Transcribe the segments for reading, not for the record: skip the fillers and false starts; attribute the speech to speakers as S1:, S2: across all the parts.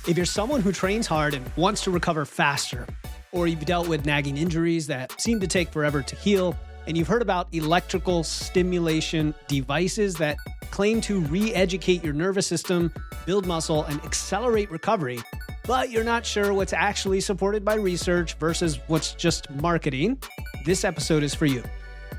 S1: If you're someone who trains hard and wants to recover faster, or you've dealt with nagging injuries that seem to take forever to heal, and you've heard about electrical stimulation devices that claim to re-educate your nervous system, build muscle, and accelerate recovery, but you're not sure what's actually supported by research versus what's just marketing, this episode is for you.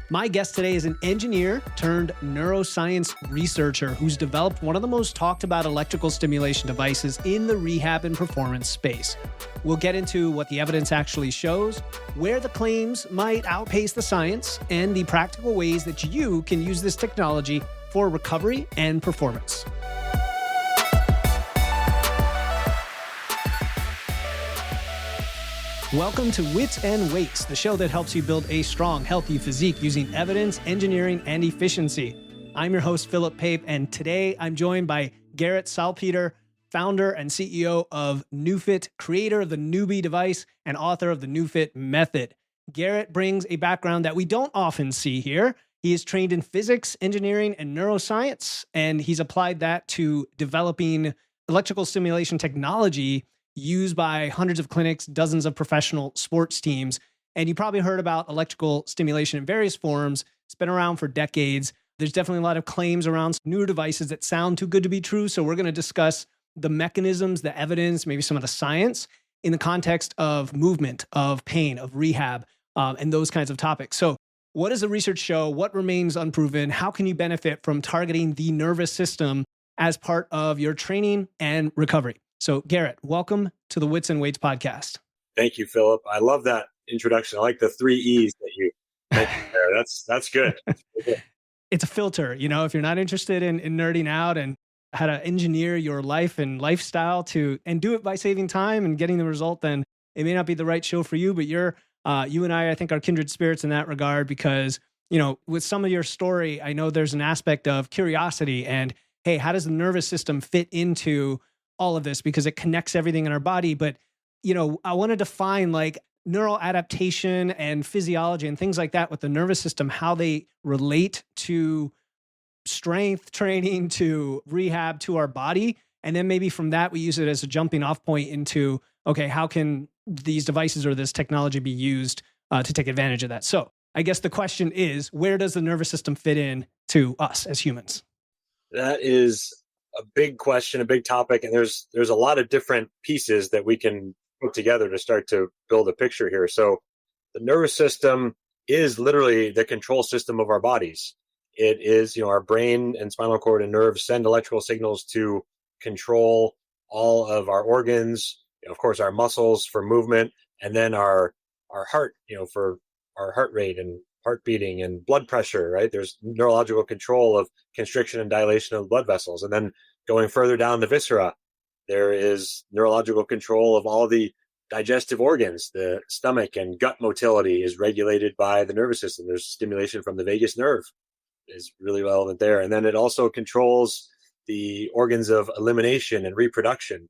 S1: My guest today is an engineer turned neuroscience researcher who's developed one of the most talked about electrical stimulation devices in the rehab and performance space. We'll get into what the evidence actually shows, where the claims might outpace the science, and the practical ways that you can use this technology for recovery and performance. Welcome to Wits and Weights, the show that helps you build a strong, healthy physique using evidence, engineering, and efficiency. I'm your host, Philip Pape, and today I'm joined by Garrett Salpeter, founder and CEO of NewFit, creator of the Newbie device, and author of the NewFit method. Garrett brings a background that we don't often see here. He is trained in physics, engineering, and neuroscience, and he's applied that to developing electrical stimulation technology used by hundreds of clinics, dozens of professional sports teams. And you probably heard about electrical stimulation in various forms. It's been around for decades. There's definitely a lot of claims around newer devices that sound too good to be true. So we're going to discuss the mechanisms, the evidence, maybe some of the science in the context of movement, of pain, of rehab, and those kinds of topics. So what does the research show? What remains unproven? How can you benefit from targeting the nervous system as part of your training and recovery? So Garrett, welcome to the Wits and Weights podcast.
S2: Thank you, Philip. I love that introduction. I like the 3 E's that you mentioned there. That's good.
S1: It's a filter. You know, if you're not interested in nerding out and how to engineer your life and lifestyle and do it by saving time and getting the result, then it may not be the right show for you. But you and I think, are kindred spirits in that regard because, you know, with some of your story, I know there's an aspect of curiosity and, hey, how does the nervous system fit into all of this, because it connects everything in our body. But, you know, I want to define like neural adaptation and physiology and things like that with the nervous system, how they relate to strength training, to rehab, to our body. And then maybe from that, we use it as a jumping off point into, okay, how can these devices or this technology be used to take advantage of that? So I guess the question is, where does the nervous system fit in to us as humans?
S2: That is a big question, a big topic, and there's a lot of different pieces that we can put together to start to build a picture here. So the nervous system is literally the control system of our bodies. It is, you know, our brain and spinal cord and nerves send electrical signals to control all of our organs, you know, of course, our muscles for movement, and then our heart, you know, for our heart rate and heart beating and blood pressure, right? There's neurological control of constriction and dilation of blood vessels. And then going further down the viscera, there is neurological control of all the digestive organs. The stomach and gut motility is regulated by the nervous system. There's stimulation from the vagus nerve is really relevant there. And then it also controls the organs of elimination and reproduction.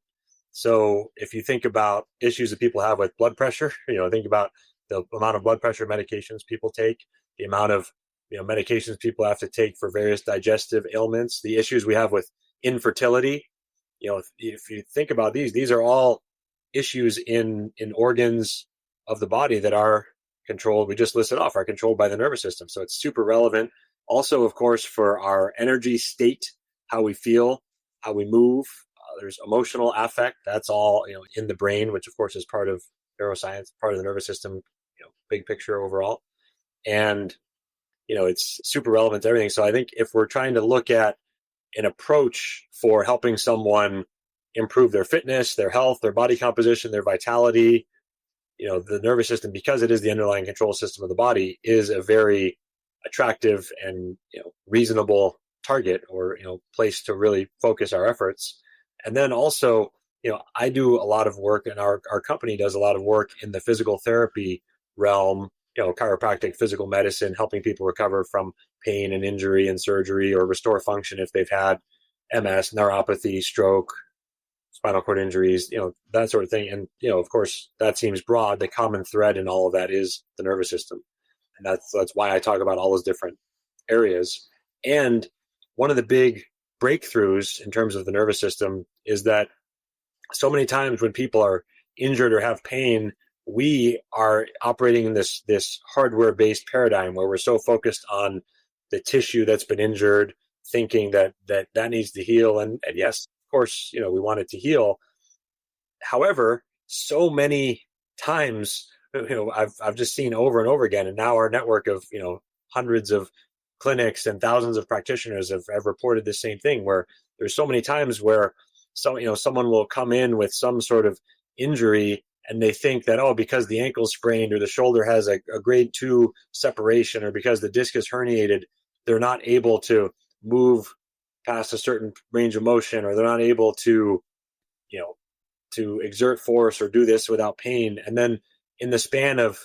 S2: So if you think about issues that people have with blood pressure, you know, think about the amount of blood pressure medications people take, the amount of, you know, medications people have to take for various digestive ailments, the issues we have with infertility. You know, if you think about these are all issues in organs of the body that are controlled. We just listed off, are controlled by the nervous system. So it's super relevant. Also, of course, for our energy state, how we feel, how we move. There's emotional affect. That's all, you know, in the brain, which of course is part of neuroscience, part of the nervous system, you know, big picture overall. And, you know, it's super relevant to everything. So I think if we're trying to look at an approach for helping someone improve their fitness, their health, their body composition, their vitality, you know, the nervous system, because it is the underlying control system of the body, is a very attractive and, you know, reasonable target or, you know, place to really focus our efforts. And then also, you know, I do a lot of work, and our company does a lot of work in the physical therapy realm, you know, chiropractic, physical medicine, helping people recover from pain and injury and surgery, or restore function if they've had MS, neuropathy, stroke, spinal cord injuries, you know, that sort of thing. And, you know, of course, that seems broad. The common thread in all of that is the nervous system. And that's why I talk about all those different areas. And one of the big breakthroughs in terms of the nervous system is that so many times when people are injured or have pain, we are operating in this hardware-based paradigm where we're so focused on the tissue that's been injured, thinking that needs to heal. And yes, of course, we want it to heal. However, so many times, I've just seen over and over again, and now our network of hundreds of clinics and thousands of practitioners have reported the same thing, where there's so many times where someone will come in with some sort of injury and they think that, oh, because the ankle's sprained or the shoulder has a grade 2 separation or because the disc is herniated, they're not able to move past a certain range of motion, or they're not able to exert force or do this without pain. And then in the span of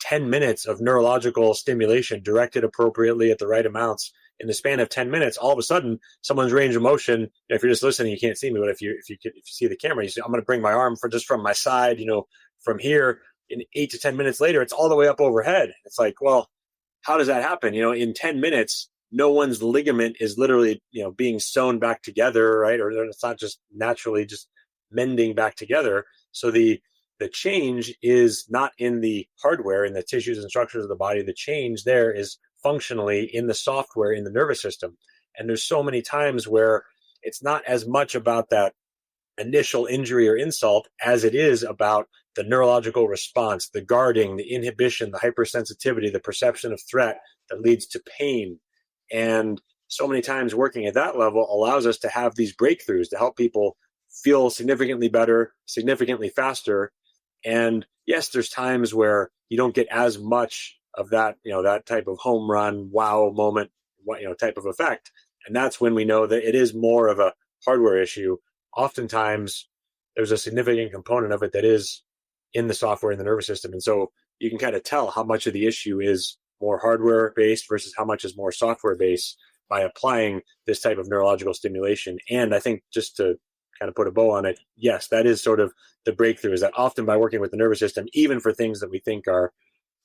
S2: 10 minutes of neurological stimulation directed appropriately at the right amounts, in the span of 10 minutes, all of a sudden, someone's range of motion, if you're just listening, you can't see me, but if you see the camera, you say, I'm going to bring my arm from my side, from here, in 8 to 10 minutes later, it's all the way up overhead. It's like, well, how does that happen? In 10 minutes, no one's ligament is literally, being sewn back together, right? Or it's not just naturally just mending back together. So the change is not in the hardware, in the tissues and structures of the body. The change there is functionally in the software, in the nervous system. And there's so many times where it's not as much about that initial injury or insult as it is about the neurological response, the guarding, the inhibition, the hypersensitivity, the perception of threat that leads to pain. And so many times working at that level allows us to have these breakthroughs to help people feel significantly better, significantly faster. And yes, there's times where you don't get as much of that, that type of home run, wow moment, type of effect. And that's when we know that it is more of a hardware issue. Oftentimes, there's a significant component of it that is in the software in the nervous system. And so you can kind of tell how much of the issue is more hardware based versus how much is more software based by applying this type of neurological stimulation. And I think, just to kind of put a bow on it, yes, that is sort of the breakthrough, is that often by working with the nervous system, even for things that we think are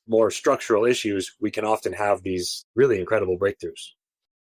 S2: more structural issues, we can often have these really incredible breakthroughs.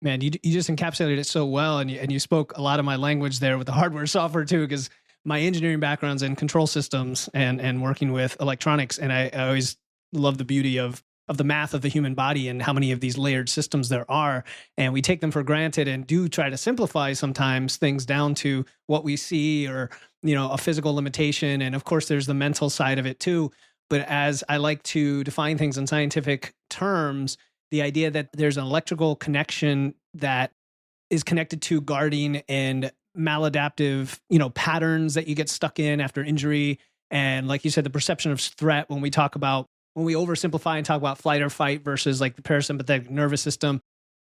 S1: Man, you just encapsulated it so well, and you spoke a lot of my language there with the hardware software too, because my engineering background's in control systems and working with electronics, and I always love the beauty of the math of the human body and how many of these layered systems there are, and we take them for granted and do try to simplify sometimes things down to what we see, or a physical limitation, and of course there's the mental side of it too. But as I like to define things in scientific terms, the idea that there's an electrical connection that is connected to guarding and maladaptive, patterns that you get stuck in after injury. And like you said, the perception of threat, when we oversimplify and talk about flight or fight versus like the parasympathetic nervous system,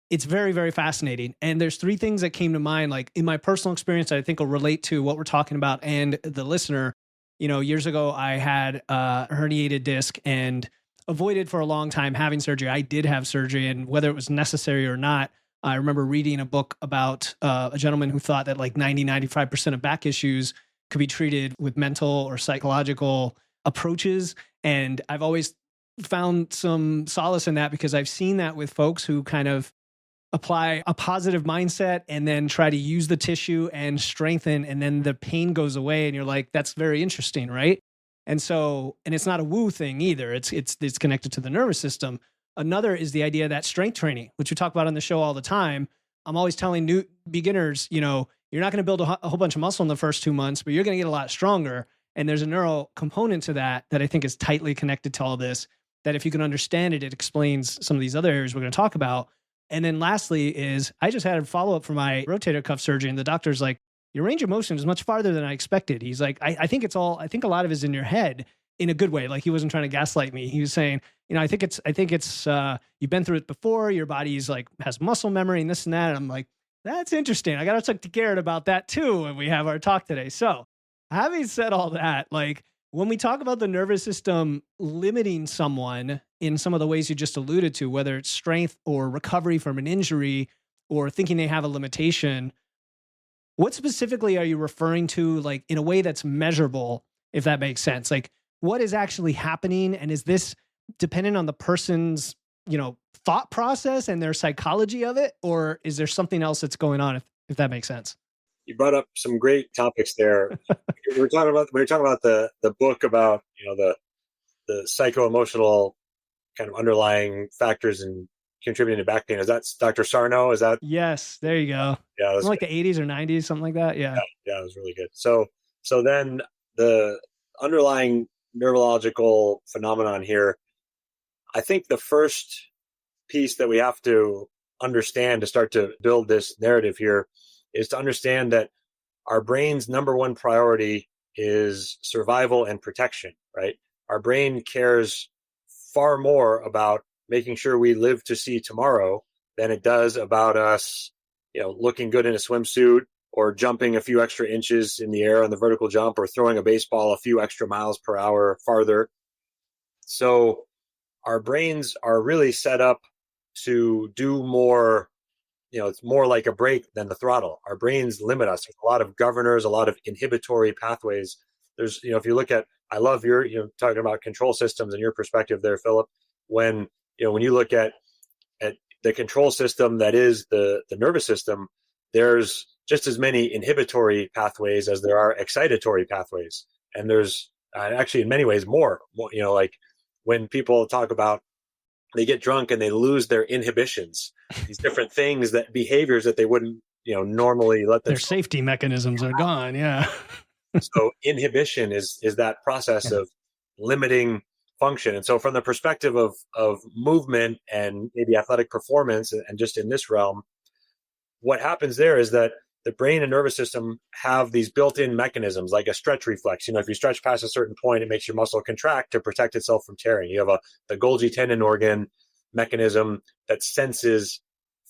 S1: it's very, very fascinating. And there's 3 things that came to mind, like in my personal experience, that I think will relate to what we're talking about and the listener. Years ago, I had a herniated disc and avoided for a long time having surgery. I did have surgery, and whether it was necessary or not, I remember reading a book about a gentleman who thought that like 95% of back issues could be treated with mental or psychological approaches. And I've always found some solace in that, because I've seen that with folks who kind of apply a positive mindset and then try to use the tissue and strengthen, and then the pain goes away, and you're like, that's very interesting, right? And it's not a woo thing either. It's connected to the nervous system. Another is the idea that strength training, which we talk about on the show all the time. I'm always telling new beginners, you're not going to build a whole bunch of muscle in the first 2 months, but you're going to get a lot stronger. And there's a neural component to that I think is tightly connected to all this, that if you can understand it, it explains some of these other areas we're going to talk about. And then lastly is, I just had a follow-up for my rotator cuff surgery, and the doctor's like, your range of motion is much farther than I expected. He's like, I think a lot of it is in your head, in a good way. Like, he wasn't trying to gaslight me. He was saying, I think it's you've been through it before. Your body's like has muscle memory and this and that. And I'm like, that's interesting. I got to talk to Garrett about that too when we have our talk today. So having said all that, like, when we talk about the nervous system limiting someone in some of the ways you just alluded to, whether it's strength or recovery from an injury or thinking they have a limitation, what specifically are you referring to, like, in a way that's measurable, if that makes sense? Like, what is actually happening? And is this dependent on the person's, thought process and their psychology of it? Or is there something else that's going on, if that makes sense?
S2: you brought up some great topics there. We were talking about the book about, the psycho-emotional kind of underlying factors and contributing to back pain. Is that Dr. Sarno? Is that?
S1: Yes, there you go.
S2: Yeah, that's
S1: From like the 80s or 90s, something like that. Yeah.
S2: yeah, it was really good. So then the underlying neurological phenomenon here, I think the first piece that we have to understand to start to build this narrative here is to understand that our brain's number one priority is survival and protection, right? Our brain cares far more about making sure we live to see tomorrow than it does about us, looking good in a swimsuit or jumping a few extra inches in the air on the vertical jump or throwing a baseball a few extra miles per hour farther. So our brains are really set up to do more. It's more like a brake than the throttle. Our brains limit us. There's a lot of governors, a lot of inhibitory pathways. There's, if you look at, I love your, talking about control systems and your perspective there, Philip. When you look at the control system that is the nervous system, there's just as many inhibitory pathways as there are excitatory pathways. And there's actually in many ways more, like when people talk about they get drunk and they lose their inhibitions, these different things, that behaviors that they wouldn't, normally let them.
S1: Their safety mechanisms are gone. Yeah.
S2: So inhibition is that process of limiting function. And so from the perspective of movement and maybe athletic performance, and just in this realm, what happens there is that the brain and nervous system have these built-in mechanisms like a stretch reflex. If you stretch past a certain point, it makes your muscle contract to protect itself from tearing. You have the Golgi tendon organ mechanism that senses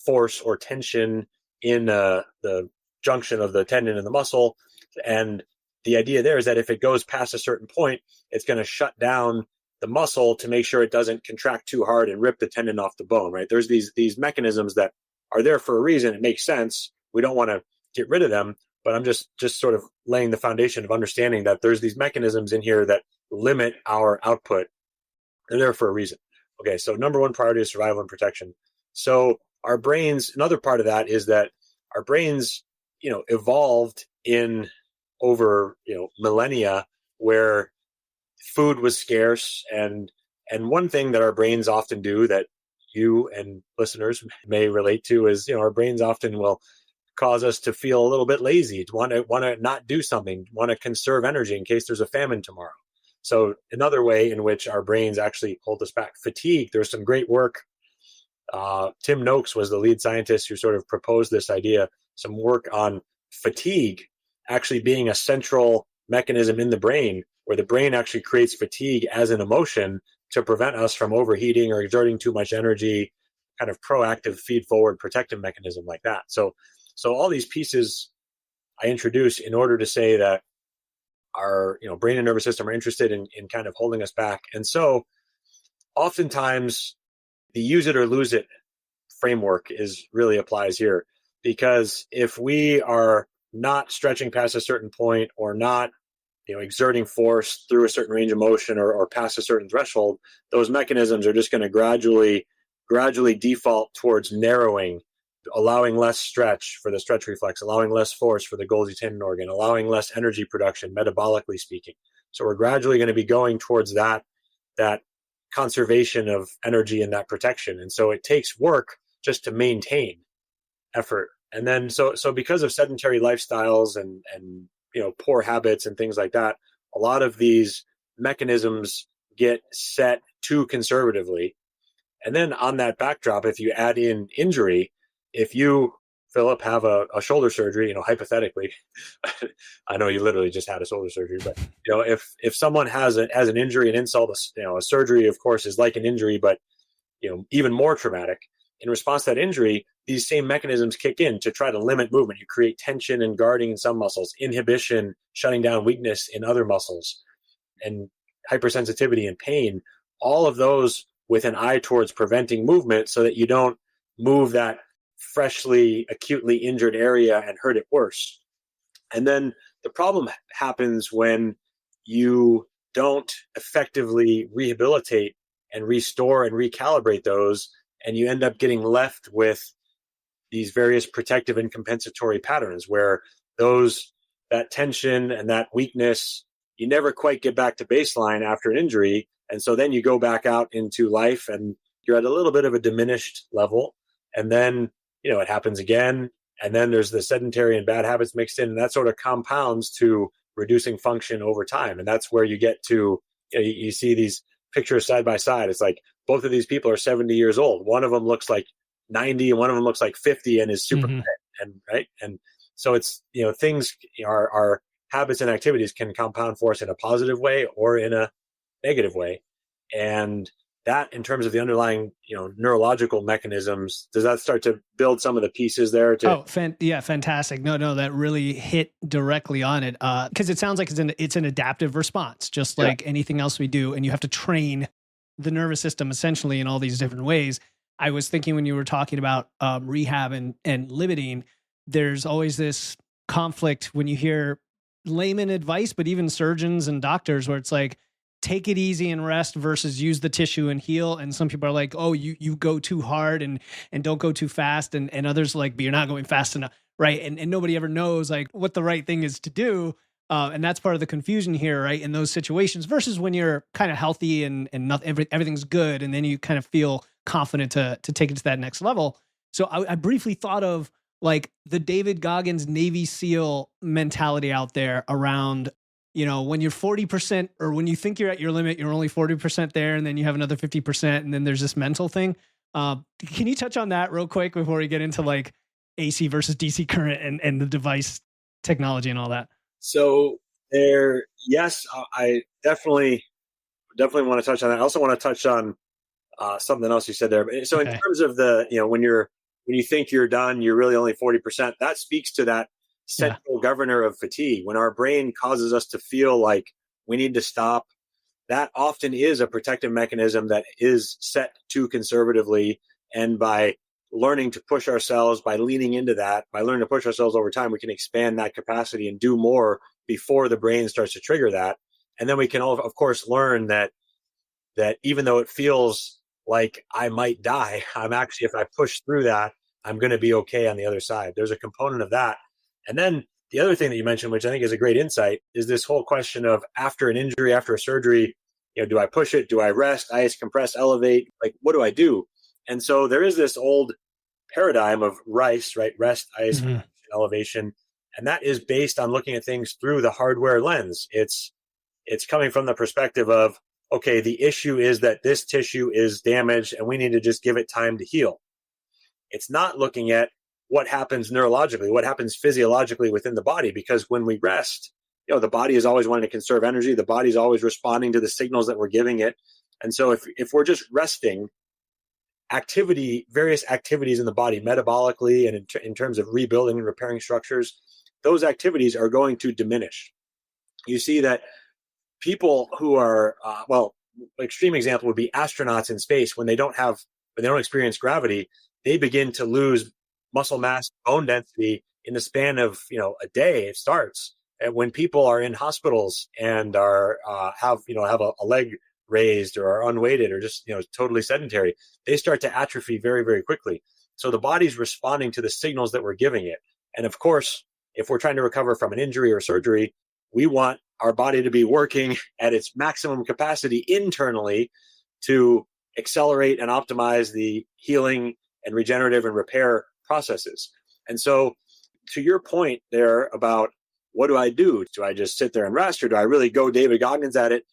S2: force or tension in the junction of the tendon and the muscle. And the idea there is that if it goes past a certain point, it's going to shut down the muscle to make sure it doesn't contract too hard and rip the tendon off the bone, right? There's these mechanisms that are there for a reason. It makes sense. We don't want to get rid of them, but I'm just sort of laying the foundation of understanding that there's these mechanisms in here that limit our output. They're there for a reason. Okay, so number one priority is survival and protection. So our brains, another part of that is that our brains, evolved in over, millennia where food was scarce. And one thing that our brains often do that you and listeners may relate to is, our brains often will cause us to feel a little bit lazy, to want to not do something, want to conserve energy in case there's a famine tomorrow. So another way in which our brains actually hold us back, fatigue. There's some great work. Tim Noakes was the lead scientist who sort of proposed this idea, some work on fatigue actually being a central mechanism in the brain, where the brain actually creates fatigue as an emotion to prevent us from overheating or exerting too much energy, kind of proactive feed forward protective mechanism like that. So all these pieces I introduce in order to say that our brain and nervous system are interested in kind of holding us back. And so oftentimes the use it or lose it framework really applies here, because if we are not stretching past a certain point or not exerting force through a certain range of motion or past a certain threshold, those mechanisms are just going to gradually default towards narrowing, allowing less stretch for the stretch reflex, allowing less force for the Golgi tendon organ, allowing less energy production, metabolically speaking. So we're gradually going to be going towards that conservation of energy and that protection. And so it takes work just to maintain effort. And then so because of sedentary lifestyles and poor habits and things like that, a lot of these mechanisms get set too conservatively. And then on that backdrop, if you add in injury, if you, Philip, have a shoulder surgery, hypothetically, I know you literally just had a shoulder surgery, but if someone has an injury, an insult, a surgery, of course, is like an injury, but even more traumatic. In response to that injury, these same mechanisms kick in to try to limit movement. You create tension and guarding in some muscles, inhibition, shutting down weakness in other muscles, and hypersensitivity and pain. All of those with an eye towards preventing movement so that you don't move that freshly, acutely injured area and hurt it worse. And then the problem happens when you don't effectively rehabilitate and restore and recalibrate those, and you end up getting left with these various protective and compensatory patterns where that tension and that weakness, you never quite get back to baseline after an injury. And so then you go back out into life and you're at a little bit of a diminished level. And then, it happens again. And then there's the sedentary and bad habits mixed in, and that sort of compounds to reducing function over time. And that's where you get to, you see these pictures side by side. It's like both of these people are 70 years old. One of them looks like 90 and one of them looks like 50 and is super fit. And right. And so it's, things, our habits and activities can compound for us in a positive way or in a negative way. And that, in terms of the underlying, neurological mechanisms, does that start to build some of the pieces there?
S1: Yeah, fantastic. No, that really hit directly on it. Because it sounds like it's an adaptive response, just like anything else we do. And you have to train the nervous system essentially in all these different ways. I was thinking when you were talking about rehab and limiting, there's always this conflict when you hear layman advice, but even surgeons and doctors, where it's like, take it easy and rest versus use the tissue and heal. And some people are like, oh, you go too hard and don't go too fast. And others are like, but you're not going fast enough. Right. And nobody ever knows like what the right thing is to do. And that's part of the confusion here, right? In those situations versus when you're kind of healthy and everything's good. And then you kind of feel confident to take it to that next level. So I briefly thought of like the David Goggins Navy SEAL mentality out there around, when you're 40% or when you think you're at your limit, you're only 40% there. And then you have another 50%. And then there's this mental thing. Can you touch on that real quick before we get into like AC versus DC current and the device technology and all that?
S2: So yes, I definitely want to touch on that. I also want to touch on something else you said there. So in terms of the, when you think you're done, you're really only 40%. That speaks to that central governor of fatigue. When our brain causes us to feel like we need to stop, that often is a protective mechanism that is set too conservatively. And by learning to push ourselves, by leaning into that, by learning to push ourselves over time, we can expand that capacity and do more before the brain starts to trigger that. And then we can, of course, learn that even though it feels like I might die, I'm actually, if I push through that, I'm going to be okay on the other side. There's a component of that. And then the other thing that you mentioned, which I think is a great insight, is this whole question of after an injury, after a surgery, do I push it? Do I rest, ice, compress, elevate? Like, what do I do? And so there is this old paradigm of RICE, right? Rest, ice, elevation. And that is based on looking at things through the hardware lens. It's coming from the perspective of, okay, the issue is that this tissue is damaged and we need to just give it time to heal. It's not looking at what happens neurologically, what happens physiologically within the body, because when we rest, the body is always wanting to conserve energy. The body's always responding to the signals that we're giving it. And so if we're just resting, various activities in the body metabolically and in terms of rebuilding and repairing structures, those activities are going to diminish. You see that people who are, extreme example would be astronauts in space. When they don't experience gravity, they begin to lose muscle mass, bone density in the span of, a day. It starts. And when people are in hospitals and have a leg raised or are unweighted or just, totally sedentary, they start to atrophy very, very quickly. So the body's responding to the signals that we're giving it. And of course, if we're trying to recover from an injury or surgery, we want our body to be working at its maximum capacity internally to accelerate and optimize the healing and regenerative and repair processes. And so to your point there about what do I do? Do I just sit there and rest, or do I really go David Goggins at it?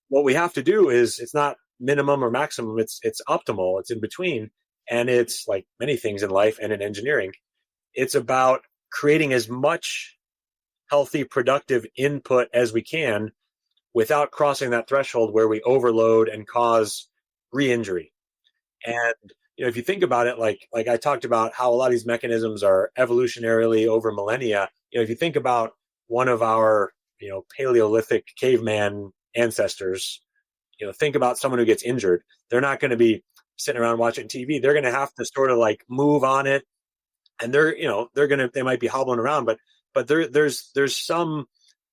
S2: What we have to do is, it's not minimum or maximum, it's optimal, it's in between. And it's like many things in life and in engineering, it's about creating as much healthy, productive input as we can without crossing that threshold where we overload and cause re-injury. And if you think about it, like I talked about how a lot of these mechanisms are evolutionarily over millennia. If you think about one of our, Paleolithic caveman ancestors, think about someone who gets injured. They're not going to be sitting around watching TV. They're going to have to sort of like move on it, and they might be hobbling around, but there's some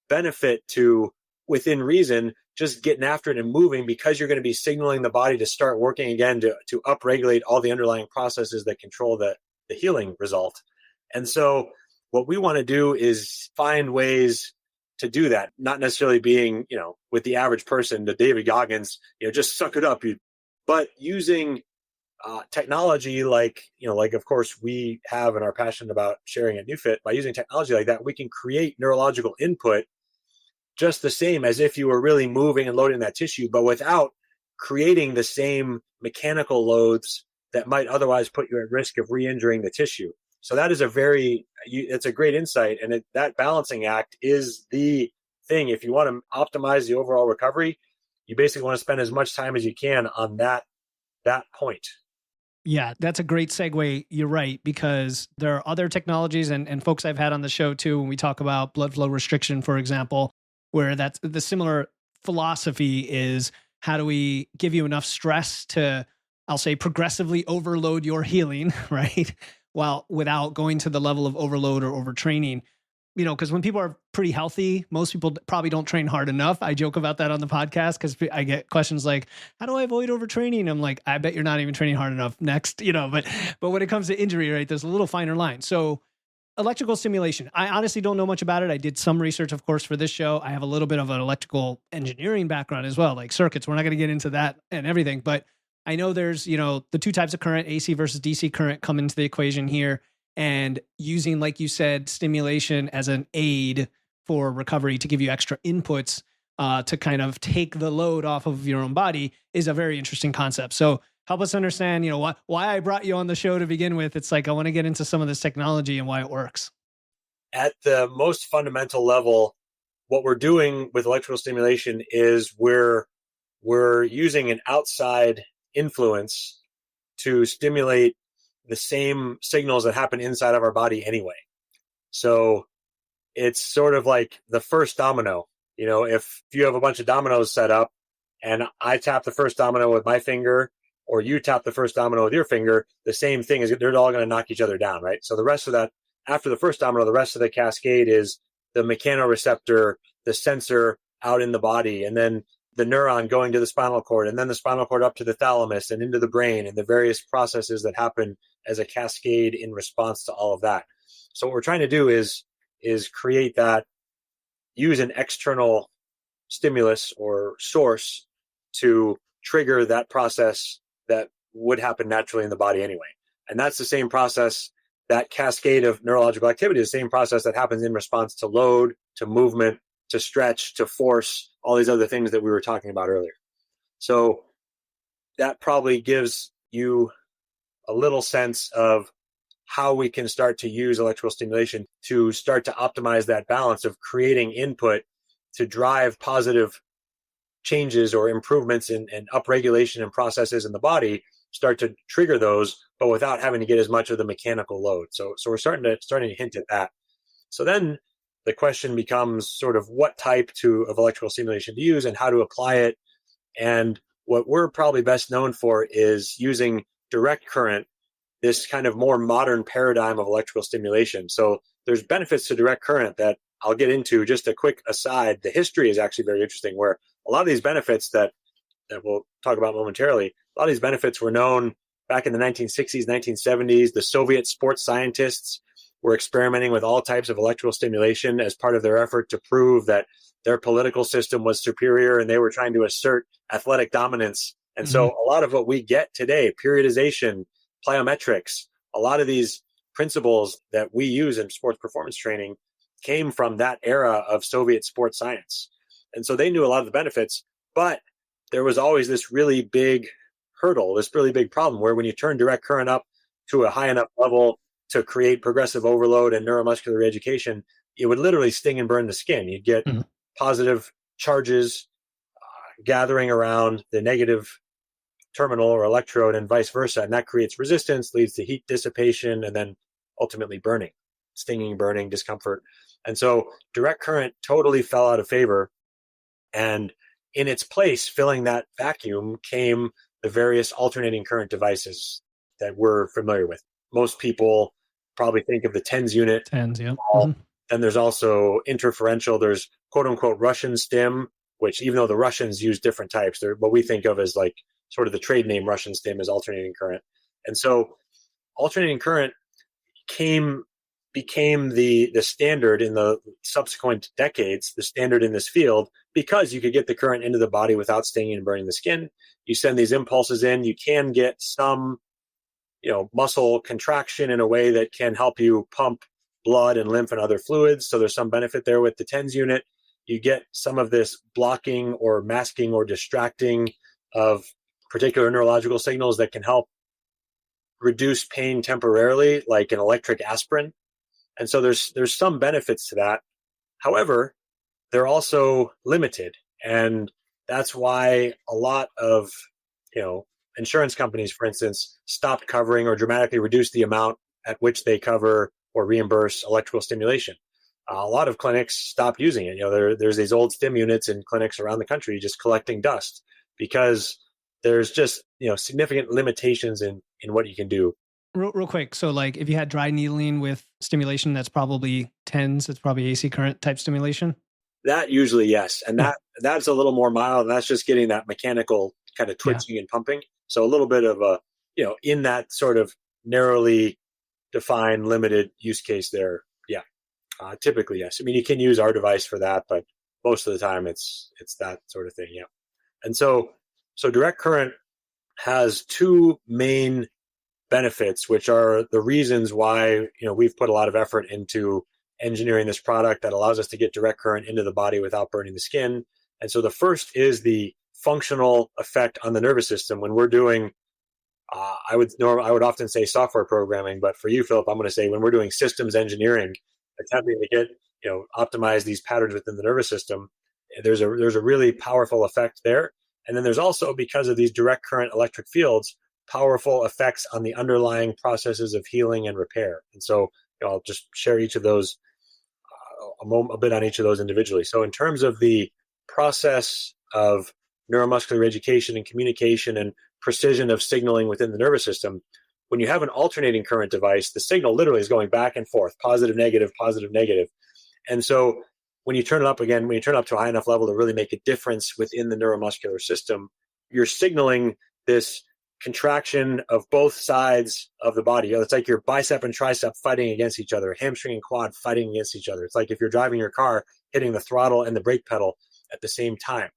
S2: benefit to, within reason, just getting after it and moving, because you're going to be signaling the body to start working again to upregulate all the underlying processes that control the healing result. And so what we want to do is find ways to do that, not necessarily being, with the average person, the David Goggins, just suck it up, but using technology like of course we have and are passionate about sharing at NewFit. By using technology like that, we can create neurological input just the same as if you were really moving and loading that tissue, but without creating the same mechanical loads that might otherwise put you at risk of re-injuring the tissue. So that is it's a great insight. And that balancing act is the thing. If you want to optimize the overall recovery, you basically want to spend as much time as you can on that point.
S1: Yeah, that's a great segue. You're right, because there are other technologies and folks I've had on the show too, when we talk about blood flow restriction, for example, where that's the similar philosophy is, how do we give you enough stress to, I'll say, progressively overload your healing, right? While without going to the level of overload or overtraining. Because when people are pretty healthy, most people probably don't train hard enough. I joke about that on the podcast because I get questions like, how do I avoid overtraining? I'm like, I bet you're not even training hard enough. Next, but when it comes to injury, right, there's a little finer line. So electrical stimulation, I honestly don't know much about it. I did some research, of course, for this show. I have a little bit of an electrical engineering background as well, like circuits. We're not going to get into that and everything, but I know there's, the two types of current, AC versus DC current, come into the equation here. And using, like you said, stimulation as an aid for recovery to give you extra inputs to kind of take the load off of your own body is a very interesting concept. So help us understand, why I brought you on the show to begin with. It's like, I want to get into some of this technology and why it works.
S2: At the most fundamental level, what we're doing with electrical stimulation is we're using an outside influence to stimulate the same signals that happen inside of our body anyway. So it's sort of like the first domino. If you have a bunch of dominoes set up and I tap the first domino with my finger, or you tap the first domino with your finger, the same thing is they're all going to knock each other down, right? So the rest of that, after the first domino, the rest of the cascade is the mechanoreceptor, the sensor out in the body, and then the neuron going to the spinal cord, and then the spinal cord up to the thalamus and into the brain, and the various processes that happen as a cascade in response to all of that. So what we're trying to do is create that, use an external stimulus or source to trigger that process that would happen naturally in the body anyway. And that's the same process, that cascade of neurological activity, the same process that happens in response to load, to movement, to stretch, to force, all these other things that we were talking about earlier. So that probably gives you a little sense of how we can start to use electrical stimulation to start to optimize that balance of creating input to drive positive changes or improvements in upregulation and processes in the body, start to trigger those, but without having to get as much of the mechanical load. So we're starting to hint at that. So then the question becomes sort of what type of electrical stimulation to use and how to apply it. And what we're probably best known for is using direct current, this kind of more modern paradigm of electrical stimulation. So there's benefits to direct current that I'll get into. Just a quick aside, the history is actually very interesting, where a lot of these benefits that we'll talk about momentarily, a lot of these benefits were known back in the 1960s, 1970s. The Soviet sports scientists were experimenting with all types of electrical stimulation as part of their effort to prove that their political system was superior, and they were trying to assert athletic dominance. And so a lot of what we get today, periodization, plyometrics, a lot of these principles that we use in sports performance training came from that era of Soviet sports science. And so they knew a lot of the benefits, but there was always this really big hurdle, this really big problem where when you turn direct current up to a high enough level to create progressive overload and neuromuscular reeducation, it would literally sting and burn the skin. You'd get positive charges gathering around the negative terminal or electrode and vice versa. And that creates resistance, leads to heat dissipation, and then ultimately burning, stinging, burning, discomfort. And so direct current totally fell out of favor. And in its place, filling that vacuum, came the various alternating current devices that we're familiar with. Most people probably think of the TENS unit.
S1: TENS, yeah.
S2: Then there's also interferential. There's quote unquote Russian stim, which even though the Russians use different types, they're what we think of as like sort of the trade name Russian stim is alternating current. And so alternating current came became the standard in the subsequent decades, the standard in this field, because you could get the current into the body without stinging and burning the skin. You send these impulses in, you can get some, muscle contraction in a way that can help you pump blood and lymph and other fluids. So there's some benefit there with the TENS unit. You get some of this blocking or masking or distracting of particular neurological signals that can help reduce pain temporarily, like an electric aspirin. And so there's some benefits to that. However, they're also limited. And that's why a lot of, insurance companies, for instance, stopped covering or dramatically reduced the amount at which they cover or reimburse electrical stimulation. A lot of clinics stopped using it. There's these old stim units in clinics around the country just collecting dust because there's just, significant limitations in what you can do.
S1: Real quick. So like if you had dry needling with stimulation, that's probably TENS, it's probably AC current type stimulation.
S2: That usually, yes. And that's a little more mild. And that's just getting that mechanical kind of twitching and pumping. So a little bit of a, in that sort of narrowly defined, limited use case there. Yeah. Typically, yes. I mean, you can use our device for that, but most of the time it's that sort of thing. Yeah. And so direct current has two main benefits, which are the reasons why, we've put a lot of effort into engineering this product that allows us to get direct current into the body without burning the skin. And so the first is the functional effect on the nervous system. When we're doing, I would often say software programming, but for you, Philip, I'm going to say when we're doing systems engineering, attempting to get, optimize these patterns within the nervous system, there's a really powerful effect there. And then there's also, because of these direct current electric fields, powerful effects on the underlying processes of healing and repair. And so I'll just share each of those, a bit on each of those individually. So in terms of the process of neuromuscular education and communication and precision of signaling within the nervous system, when you have an alternating current device, the signal literally is going back and forth, positive, negative, positive, negative. And so when you turn it up to a high enough level to really make a difference within the neuromuscular system, you're signaling this contraction of both sides of the body. It's like your bicep and tricep fighting against each other, hamstring and quad fighting against each other. It's like if you're driving your car, hitting the throttle and the brake pedal at the same time.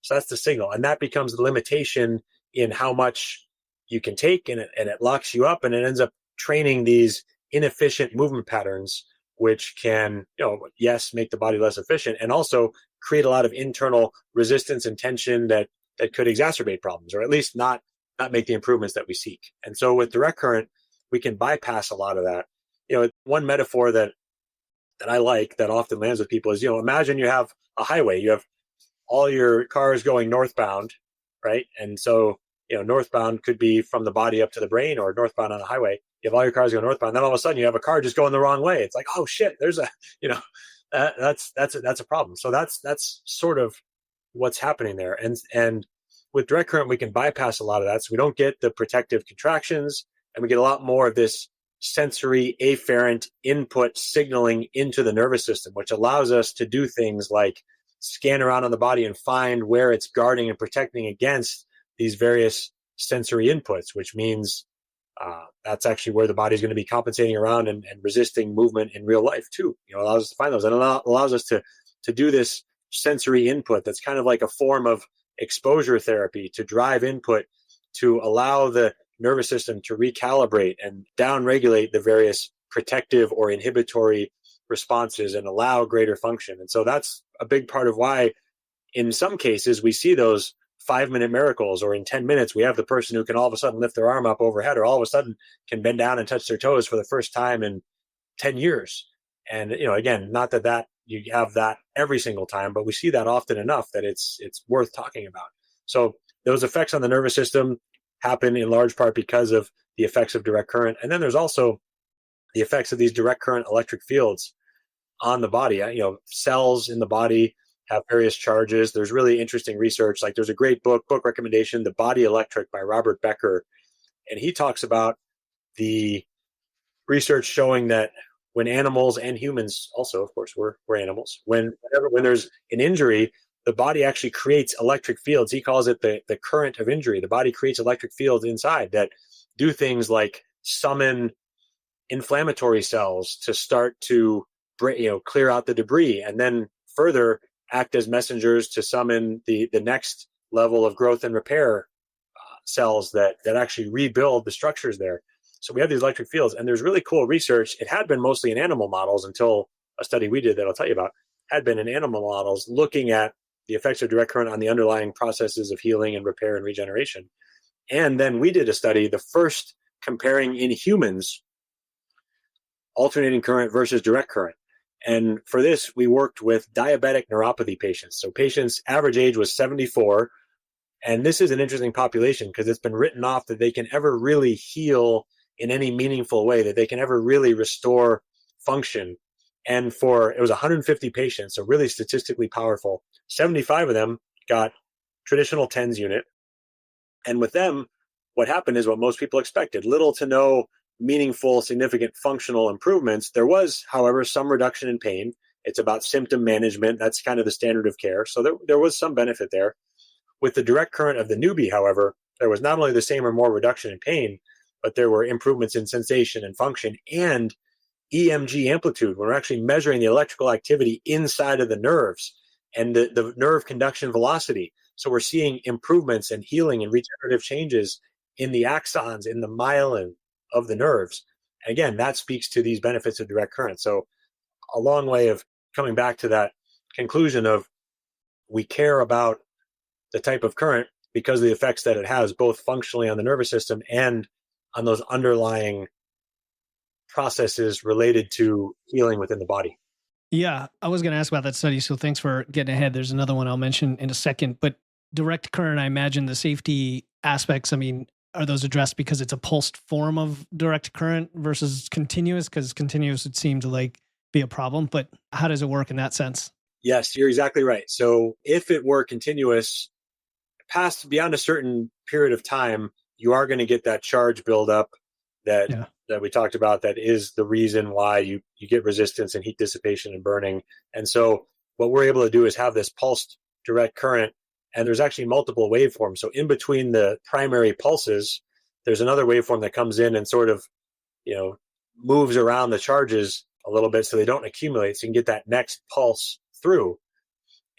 S2: So that's the signal. And that becomes the limitation in how much you can take, and it locks you up, and it ends up training these inefficient movement patterns, which can, yes, make the body less efficient, and also create a lot of internal resistance and tension that could exacerbate problems, or at least not make the improvements that we seek. And so with direct current, we can bypass a lot of that. One metaphor that I like that often lands with people is, imagine you have a highway, you have all your cars going northbound, right? And so, northbound could be from the body up to the brain, or northbound on a highway. You have all your cars going northbound. Then all of a sudden you have a car just going the wrong way. It's like, oh shit, there's that's a problem. So that's sort of what's happening there. And with direct current, we can bypass a lot of that. So we don't get the protective contractions, and we get a lot more of this sensory afferent input signaling into the nervous system, which allows us to do things like scan around on the body and find where it's guarding and protecting against these various sensory inputs, which means that's actually where the body's going to be compensating around and resisting movement in real life too. Allows us to find those, and allows us to do this sensory input that's kind of like a form of exposure therapy to drive input to allow the nervous system to recalibrate and downregulate the various protective or inhibitory responses and allow greater function. And so that's a big part of why in some cases we see those 5-minute miracles, or in 10 minutes we have the person who can all of a sudden lift their arm up overhead, or all of a sudden can bend down and touch their toes for the first time in 10 years. And again, not that you have that every single time, but we see that often enough that it's worth talking about. So those effects on the nervous system happen in large part because of the effects of direct current. And then there's also the effects of these direct current electric fields on the body. Cells in the body have various charges. There's really interesting research. Like there's a great book recommendation, The Body Electric by Robert Becker. And he talks about the research showing that when animals, and humans also, of course, we're animals, when there's an injury, the body actually creates electric fields. He calls it the current of injury. The body creates electric fields inside that do things like summon inflammatory cells to start to clear out the debris, and then further act as messengers to summon the next level of growth and repair cells that actually rebuild the structures there. So we have these electric fields, and there's really cool research. It had been mostly in animal models until a study we did that I'll tell you about had been in animal models looking at the effects of direct current on the underlying processes of healing and repair and regeneration. And then we did a study, the first comparing in humans alternating current versus direct current. And for this, we worked with diabetic neuropathy patients. So patients' average age was 74. And this is an interesting population because it's been written off that they can ever really heal in any meaningful way, that they can ever really restore function. And it was 150 patients, so really statistically powerful. 75 of them got traditional TENS unit. And with them, what happened is what most people expected, little to no meaningful, significant functional improvements. There was, however, some reduction in pain. It's about symptom management. That's kind of the standard of care. So there was some benefit there. With the direct current of the newbie, however, there was not only the same or more reduction in pain, but there were improvements in sensation and function and EMG amplitude. When we're actually measuring the electrical activity inside of the nerves and the nerve conduction velocity. So we're seeing improvements and healing and regenerative changes in the axons, in the myelin of the nerves. And again, that speaks to these benefits of direct current. So a long way of coming back to that conclusion of we care about the type of current because of the effects that it has, both functionally on the nervous system and on those underlying processes related to healing within the body.
S1: Yeah, I was going to ask about that study, so thanks for getting ahead. There's another one I'll mention in a second, but direct current, I imagine the safety aspects, are those addressed because it's a pulsed form of direct current versus continuous? Because continuous would seem to be a problem, but how does it work in that sense?
S2: Yes, you're exactly right. So if it were continuous, beyond a certain period of time, you are going to get that charge buildup that we talked about. That is the reason why you get resistance and heat dissipation and burning. And so what we're able to do is have this pulsed direct current, and there's actually multiple waveforms. So in between the primary pulses, there's another waveform that comes in and sort of, moves around the charges a little bit so they don't accumulate. So you can get that next pulse through.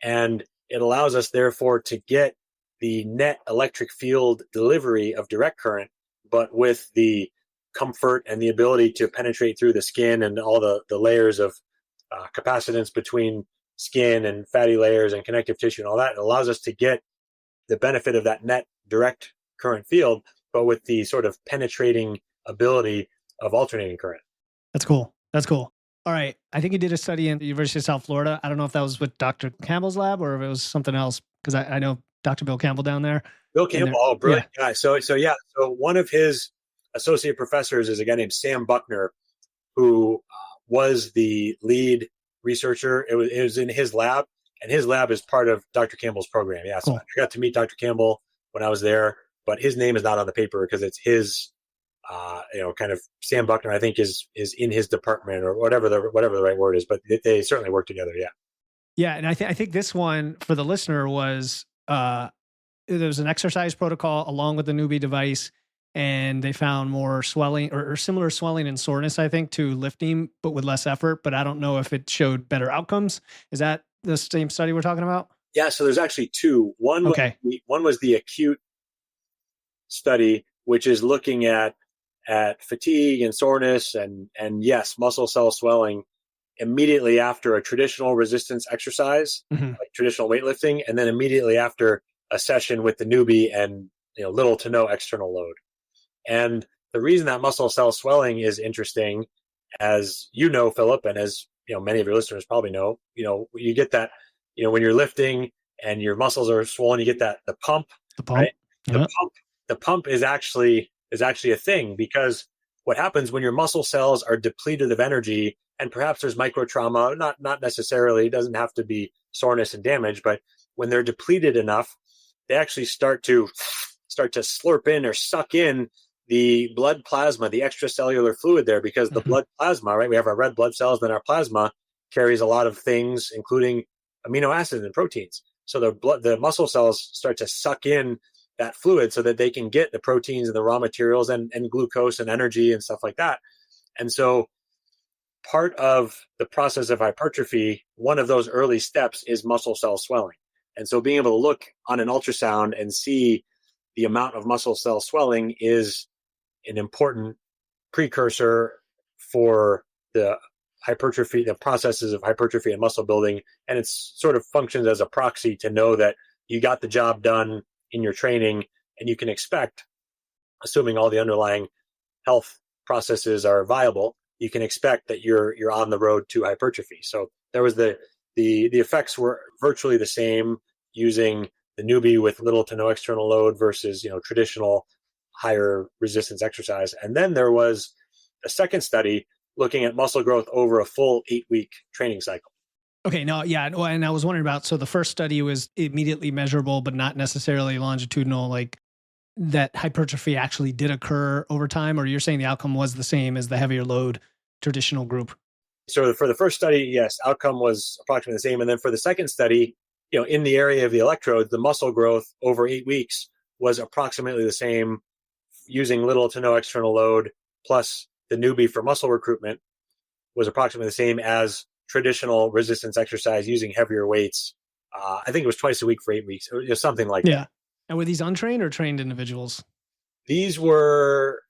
S2: And it allows us, therefore, to get the net electric field delivery of direct current, but with the comfort and the ability to penetrate through the skin and all the layers of capacitance between skin and fatty layers and connective tissue and all that. It allows us to get the benefit of that net direct current field, but with the sort of penetrating ability of alternating current.
S1: That's cool. All right. I think you did a study in the University of South Florida. I don't know if that was with Dr. Campbell's lab or if it was something else, because I know Dr. Bill Campbell down there.
S2: Bill Campbell, brilliant guy. So one of his associate professors is a guy named Sam Buckner, who was the lead researcher. It was in his lab, and his lab is part of Dr. Campbell's program. Yeah, so cool. I got to meet Dr. Campbell when I was there, but his name is not on the paper because it's his, kind of Sam Buckner, I think is in his department or whatever the right word is, but they certainly work together. Yeah.
S1: Yeah. And I think this one for the listener was, there was an exercise protocol along with the newbie device, and they found more swelling or similar swelling and soreness, I think, to lifting, but with less effort. But I don't know if it showed better outcomes. Is that the same study we're talking about?
S2: Yeah. So there's actually two. One was the acute study, which is looking at fatigue and soreness and yes, muscle cell swelling immediately after a traditional resistance exercise, like traditional weightlifting, and then immediately after a session with the newbie and little to no external load. And the reason that muscle cell swelling is interesting, as you know, Philip, and as many of your listeners probably know, you get that, when you're lifting and your muscles are swollen, you get the pump. Right?
S1: Yeah.
S2: The pump is actually a thing, because what happens when your muscle cells are depleted of energy, and perhaps there's micro trauma, not necessarily, it doesn't have to be soreness and damage, but when they're depleted enough, they actually start to slurp in or suck in the blood plasma, the extracellular fluid there, because the blood plasma, right? We have our red blood cells, then our plasma carries a lot of things, including amino acids and proteins. So the muscle cells start to suck in that fluid so that they can get the proteins and the raw materials and glucose and energy and stuff like that. And so part of the process of hypertrophy, one of those early steps is muscle cell swelling. And so being able to look on an ultrasound and see the amount of muscle cell swelling is an important precursor for the hypertrophy, the processes of hypertrophy and muscle building. And it's sort of functions as a proxy to know that you got the job done in your training, and you can expect, assuming all the underlying health processes are viable, you can expect that you're on the road to hypertrophy. So there was the effects were virtually the same using the newbie with little to no external load versus, traditional higher resistance exercise. And then there was a second study looking at muscle growth over a full 8-week training cycle.
S1: Okay, no, yeah, and I was wondering about, so the first study was immediately measurable, but not necessarily longitudinal, like that hypertrophy actually did occur over time, or you're saying the outcome was the same as the heavier load traditional group?
S2: So for the first study, yes, outcome was approximately the same. And then for the second study, in the area of the electrodes, the muscle growth over 8 weeks was approximately the same using little to no external load, plus the newbie for muscle recruitment was approximately the same as traditional resistance exercise using heavier weights. I think it was twice a week for 8 weeks, or something like that.
S1: Yeah. And were these untrained or trained individuals?
S2: These were,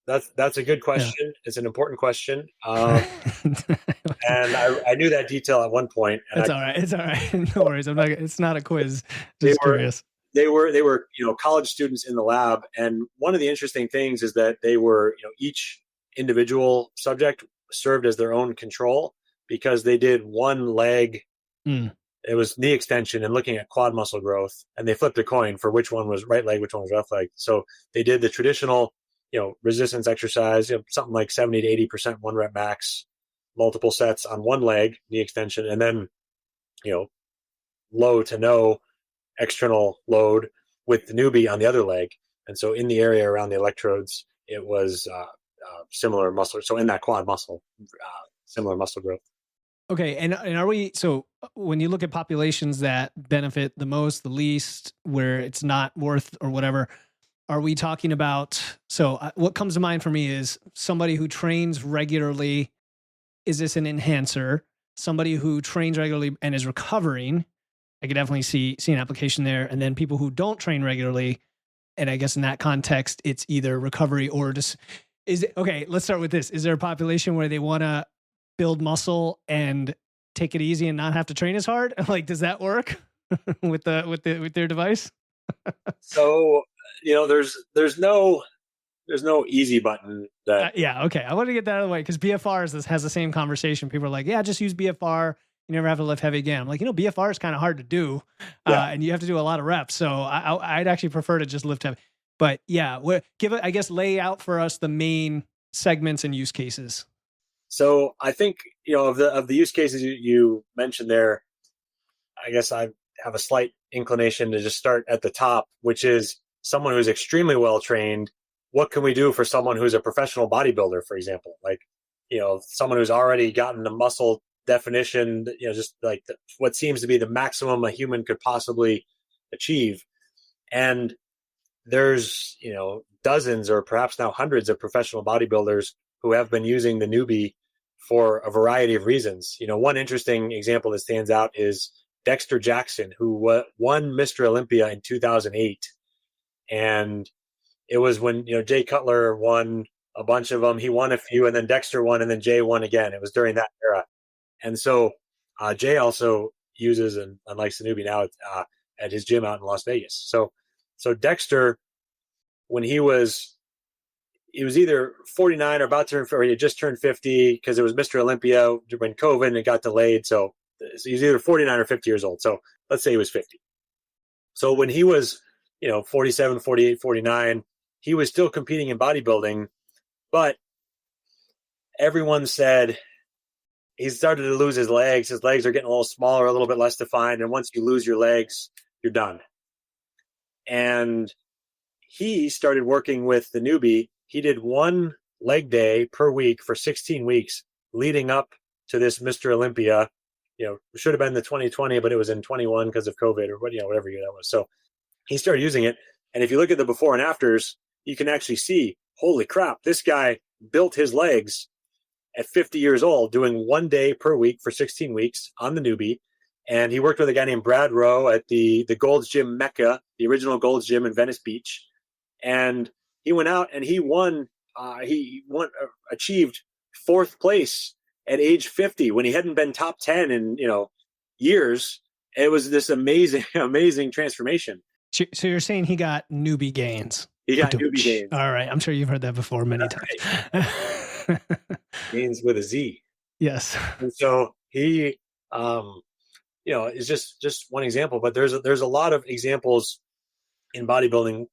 S2: that's a good question. Yeah. It's an important question. And I knew that detail at one point. And
S1: all right. It's all right. No worries. It's not a quiz. Just curious.
S2: They were, college students in the lab. And one of the interesting things is that they were, each individual subject served as their own control, because they did one leg. It was knee extension and looking at quad muscle growth, and they flipped a coin for which one was right leg, which one was left leg. So they did the traditional, resistance exercise, something like 70 to 80% 1 rep max, multiple sets on one leg, knee extension, and then, low to no external load with the newbie on the other leg. And so in the area around the electrodes, it was similar muscle. So in that quad muscle, similar muscle growth.
S1: Okay. And are we, so when you look at populations that benefit the most, the least, where it's not worth or whatever, are we talking about, so what comes to mind for me is somebody who trains regularly. Is this an enhancer? Somebody who trains regularly and is recovering, I could definitely see an application there. And then people who don't train regularly, and I guess in that context, it's either recovery or just, okay, let's start with this. Is there a population where they want to build muscle and take it easy and not have to train as hard? Like, does that work with their device?
S2: So, there's no easy button that.
S1: Yeah. Okay. I want to get that out of the way, because BFR has the same conversation. People are like, yeah, just use BFR. You never have to lift heavy again. I'm like, BFR is kind of hard to do, and you have to do a lot of reps. So I'd actually prefer to just lift heavy. But yeah, lay out for us the main segments and use cases.
S2: So I think, of the use cases you mentioned there, I guess I have a slight inclination to just start at the top, which is someone who's extremely well trained. What can we do for someone who's a professional bodybuilder, for example? Like, someone who's already gotten the muscle definition, just like what seems to be the maximum a human could possibly achieve. And there's, dozens or perhaps now hundreds of professional bodybuilders who have been using the newbie for a variety of reasons. One interesting example that stands out is Dexter Jackson, who won Mr. Olympia in 2008. And it was when, Jay Cutler won a bunch of them. He won a few, and then Dexter won, and then Jay won again. It was during that era. And so Jay also uses and likes the newbie now at his gym out in Las Vegas. So Dexter, when he was either 49 or about to turn, or he had just turned 50, because it was Mr. Olympia when COVID and it got delayed. So he's either 49 or 50 years old. So let's say he was 50. So when he was, 47, 48, 49, he was still competing in bodybuilding, but everyone said he started to lose his legs. His legs are getting a little smaller, a little bit less defined. And once you lose your legs, you're done. And he started working with the newbie. He did one leg day per week for 16 weeks leading up to this Mr. Olympia. It should have been the 2020, but it was in 21 because of COVID, or whatever year that was. So he started using it. And if you look at the before and afters, you can actually see holy crap, this guy built his legs at 50 years old, doing 1 day per week for 16 weeks on the newbie. And he worked with a guy named Brad Rowe at the Gold's Gym Mecca, the original Gold's Gym in Venice Beach. And he went out and he achieved 4th place at age 50 when he hadn't been top 10 in, years. It was this amazing, amazing transformation.
S1: So you're saying he got newbie gains?
S2: He got newbie gains.
S1: All right. I'm sure you've heard that before many times.
S2: Gains with a Z.
S1: Yes.
S2: And so he, is just one example, but there's a lot of examples in bodybuilding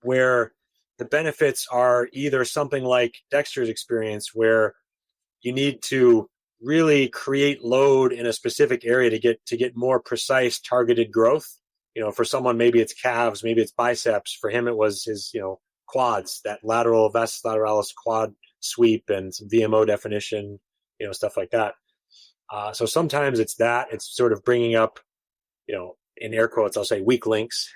S2: where the benefits are either something like Dexter's experience, where you need to really create load in a specific area to get more precise targeted growth. For someone, maybe it's calves, maybe it's biceps. For him, it was his, quads, that lateral vastus lateralis quad sweep and some VMO definition, stuff like that. So sometimes it's sort of bringing up, in air quotes, I'll say weak links.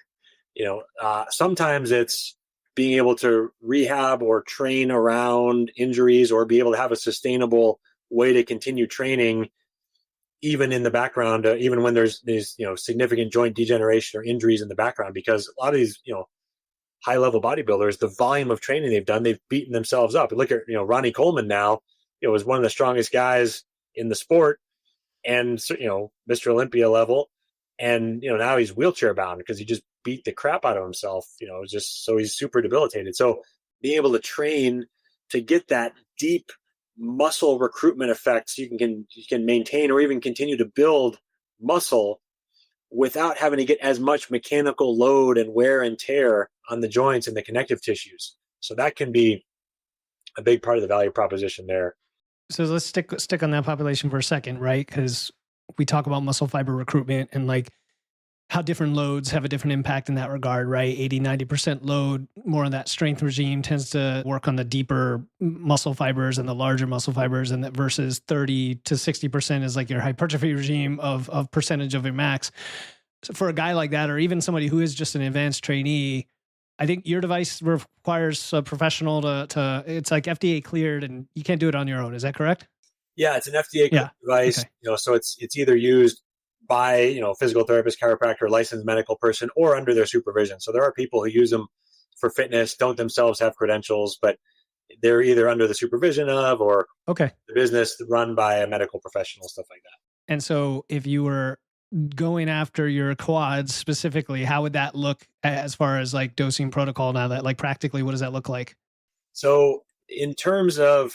S2: Sometimes it's being able to rehab or train around injuries, or be able to have a sustainable way to continue training, even in the background, even when there's these, significant joint degeneration or injuries in the background, because a lot of these, high level bodybuilders, the volume of training they've done, they've beaten themselves up. Look at, Ronnie Coleman now, was one of the strongest guys in the sport, and, Mr. Olympia level. And, now he's wheelchair bound because he just beat the crap out of himself, just so he's super debilitated. So being able to train to get that deep muscle recruitment effect, so you can maintain or even continue to build muscle without having to get as much mechanical load and wear and tear on the joints and the connective tissues. So that can be a big part of the value proposition there.
S1: So let's stick on that population for a second, right? Because we talk about muscle fiber recruitment and like how different loads have a different impact in that regard, right? 80, 90% load, more on that strength regime tends to work on the deeper muscle fibers and the larger muscle fibers, and that versus 30 to 60% is like your hypertrophy regime of percentage of your max. So for a guy like that, or even somebody who is just an advanced trainee, I think your device requires a professional to it's like FDA cleared, and you can't do it on your own. Is that correct?
S2: Yeah, it's an FDA device. Okay. So it's either used by, physical therapist, chiropractor, licensed medical person, or under their supervision. So there are people who use them for fitness, don't themselves have credentials, but they're either under the supervision of, or the business run by a medical professional, stuff like that.
S1: And so if you were going after your quads specifically, how would that look as far as like dosing protocol now? That like practically, what does that look like?
S2: So in terms of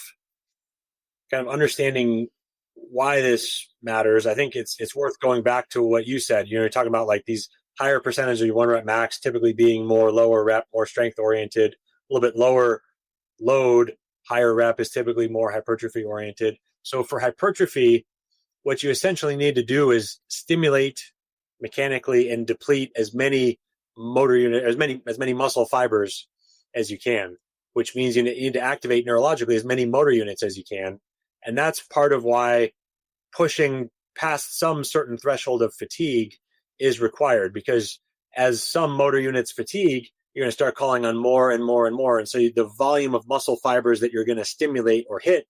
S2: kind of understanding why this matters, I think it's worth going back to what you said. You're talking about like these higher percentage of your 1 rep max typically being more lower rep, more strength oriented, a little bit lower load, higher rep is typically more hypertrophy oriented. So for hypertrophy, what you essentially need to do is stimulate mechanically and deplete as many motor unit, as many muscle fibers as you can, which means you need to activate neurologically as many motor units as you can. And that's part of why pushing past some certain threshold of fatigue is required, because as some motor units fatigue, you're going to start calling on more and more and more. And so the volume of muscle fibers that you're going to stimulate or hit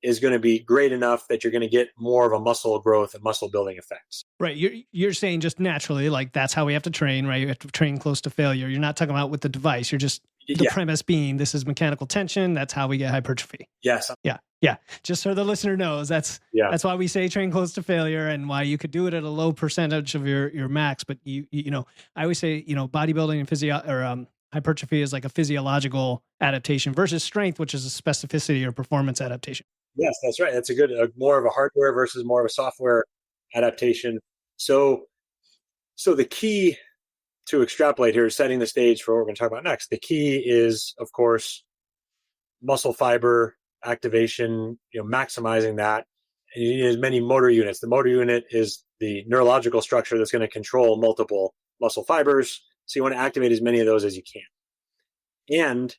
S2: is going to be great enough that you're going to get more of a muscle growth and muscle building effects.
S1: Right. You're saying just naturally, like that's how we have to train, right? You have to train close to failure. You're not talking about with the device. You're just the premise being this is mechanical tension. That's how we get hypertrophy.
S2: Yes.
S1: Yeah. Just so the listener knows, that's why we say train close to failure, and why you could do it at a low percentage of your max. But you I always say, bodybuilding and hypertrophy is like a physiological adaptation versus strength, which is a specificity or performance adaptation.
S2: Yes, that's right. That's a good, more of a hardware versus more of a software adaptation. So the key to extrapolate here is setting the stage for what we're going to talk about next. The key is, of course, muscle fiber activation, maximizing that. And you need as many motor units. The motor unit is the neurological structure that's going to control multiple muscle fibers. So you want to activate as many of those as you can. And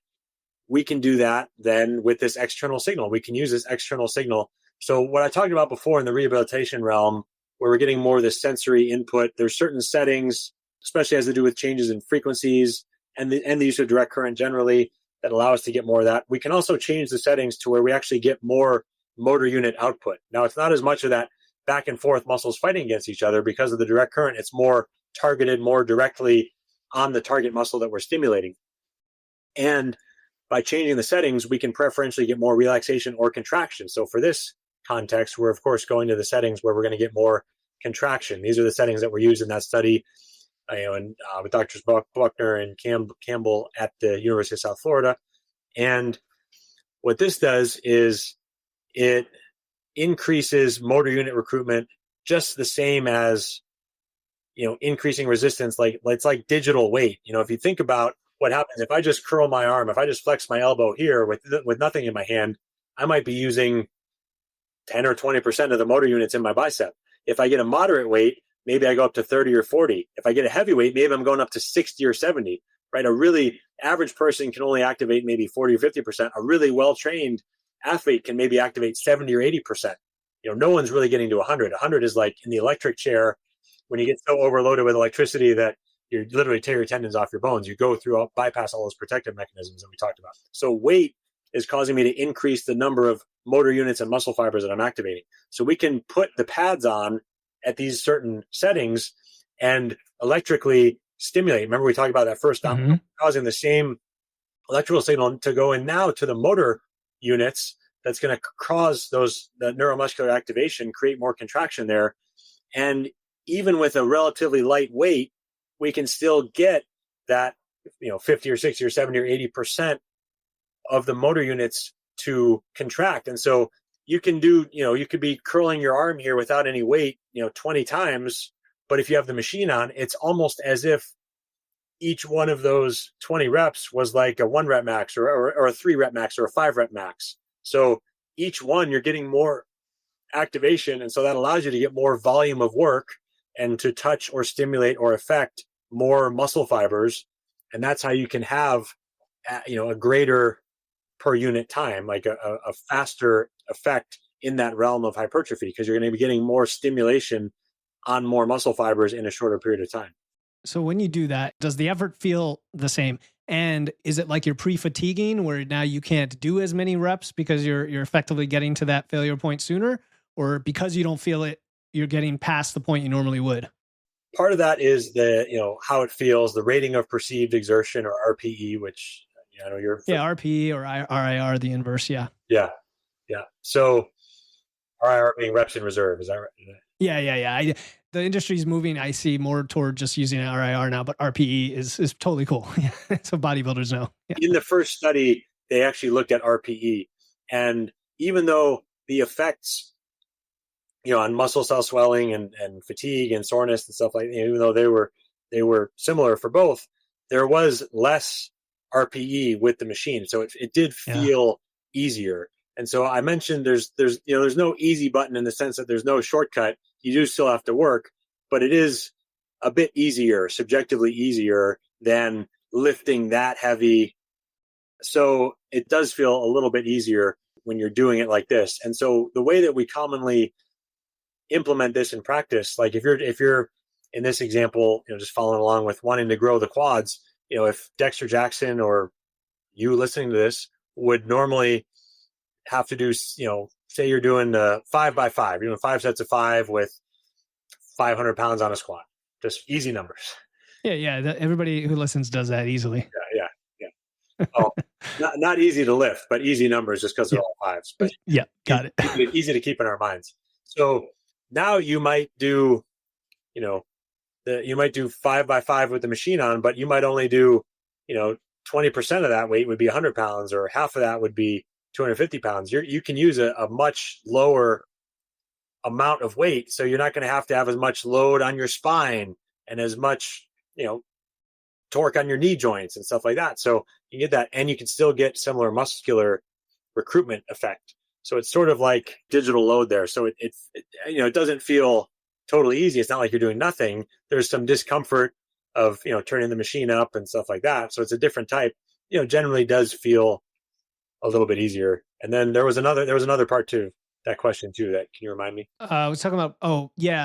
S2: we can do that then with this external signal. We can use this external signal. So what I talked about before in the rehabilitation realm, where we're getting more of the sensory input, there's certain settings, especially as to do with changes in frequencies and the use of direct current generally, that allow us to get more of that. We can also change the settings to where we actually get more motor unit output. Now, it's not as much of that back and forth muscles fighting against each other because of the direct current. It's more targeted, more directly on the target muscle that we're stimulating. And by changing the settings, we can preferentially get more relaxation or contraction. So for this context, we're of course going to the settings where we're going to get more contraction. These are the settings that were used in that study, with Drs. Buckner and Campbell at the University of South Florida. And what this does is it increases motor unit recruitment just the same as, increasing resistance. Like it's like digital weight. If you think about what happens if I just curl my arm, if I just flex my elbow here with nothing in my hand, I might be using 10 or 20% of the motor units in my bicep. If I get a moderate weight, maybe I go up to 30 or 40. If I get a heavy weight, maybe I'm going up to 60 or 70, right? A really average person can only activate maybe 40 or 50%. A really well-trained athlete can maybe activate 70 or 80%. No one's really getting to 100. 100 is like in the electric chair when you get so overloaded with electricity that you literally tear your tendons off your bones. You go through, bypass all those protective mechanisms that we talked about. So weight is causing me to increase the number of motor units and muscle fibers that I'm activating. So we can put the pads on at these certain settings and electrically stimulate. Remember we talked about that first domino, causing the same electrical signal to go in now to the motor units. That's going to cause the neuromuscular activation, create more contraction there. And even with a relatively light weight, we can still get that, 50 or 60 or 70 or 80% of the motor units to contract. And so you can do, you could be curling your arm here without any weight, 20 times. But if you have the machine on, it's almost as if each one of those 20 reps was like a 1 rep max or a 3 rep max or a 5 rep max. So each one, you're getting more activation. And so that allows you to get more volume of work and to touch or stimulate or affect more muscle fibers. And that's how you can have, a greater per unit time, like a faster effect in that realm of hypertrophy, because you're going to be getting more stimulation on more muscle fibers in a shorter period of time.
S1: So when you do that, does the effort feel the same? And is it like you're pre-fatiguing where now you can't do as many reps because you're effectively getting to that failure point sooner? Or because you don't feel it, you're getting past the point you normally would?
S2: Part of that is how it feels, the rating of perceived exertion, or RPE, which I know you're...
S1: Yeah, RPE or RIR, the inverse, yeah.
S2: Yeah. So RIR being reps in reserve, is that right?
S1: Yeah. The industry's moving, I see, more toward just using RIR now, but RPE is totally cool. So bodybuilders know. Yeah.
S2: In the first study, they actually looked at RPE. And even though the effects, on muscle cell swelling and fatigue and soreness and stuff like that, even though they were similar for both, there was less RPE with the machine. So it did feel easier. And so I mentioned there's no easy button in the sense that there's no shortcut. You do still have to work, but it is a bit easier, subjectively easier than lifting that heavy. So it does feel a little bit easier when you're doing it like this. And so the way that we commonly implement this in practice, like if you're in this example, just following along with wanting to grow the quads, if Dexter Jackson or you listening to this would normally have to do, say you're doing 5x5, you're doing 5 sets of 5 with 500 pounds on a squat, just easy numbers.
S1: Yeah. Everybody who listens does that easily.
S2: Yeah. Oh, not easy to lift, but easy numbers just because they're all fives. But
S1: got it.
S2: Easy to keep in our minds. So now you might do, you might do 5x5 with the machine on, but you might only do, 20% of that weight would be 100 pounds, or half of that would be 250 pounds. You can use a much lower amount of weight. So you're not going to have as much load on your spine and as much, torque on your knee joints and stuff like that. So you get that, and you can still get similar muscular recruitment effect. So it's sort of like digital load there. So it doesn't feel totally easy. It's not like you're doing nothing. There's some discomfort of, turning the machine up and stuff like that. So it's a different type, generally does feel a little bit easier. And then there was another part to that question too. Can you remind me?
S1: I was talking about,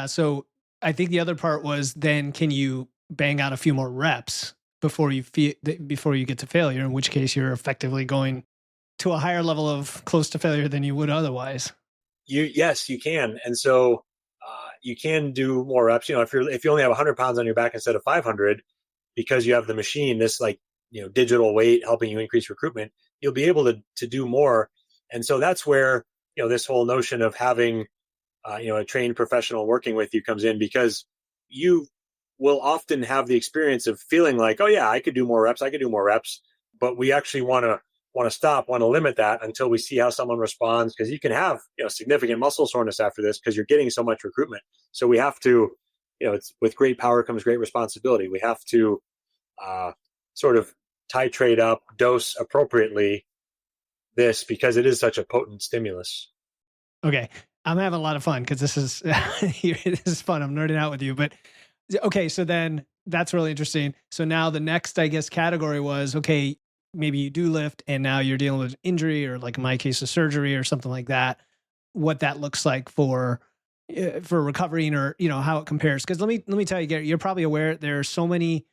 S1: So I think the other part was then can you bang out a few more reps before you get to failure, in which case you're effectively going to a higher level of close to failure than you would otherwise.
S2: Yes, you can. And so you can do more reps. If you only have 100 pounds on your back instead of 500, because you have the machine, this digital weight helping you increase recruitment, you'll be able to do more. And so that's where, this whole notion of having, a trained professional working with you comes in, because you will often have the experience of feeling like, oh yeah, I could do more reps. But we actually want to limit that until we see how someone responds, because you can have, significant muscle soreness after this because you're getting so much recruitment. So we have to, it's with great power comes great responsibility. We have to sort of titrate up, dose appropriately this, because it is such a potent stimulus.
S1: Okay. I'm having a lot of fun because this is fun. I'm nerding out with you. But okay, so then that's really interesting. So now the next, I guess, category was, okay, maybe you do lift and now you're dealing with injury, or like in my case, a surgery or something like that, what that looks like for recovering, or, how it compares. Because let me tell you, Garrett, you're probably aware there are so many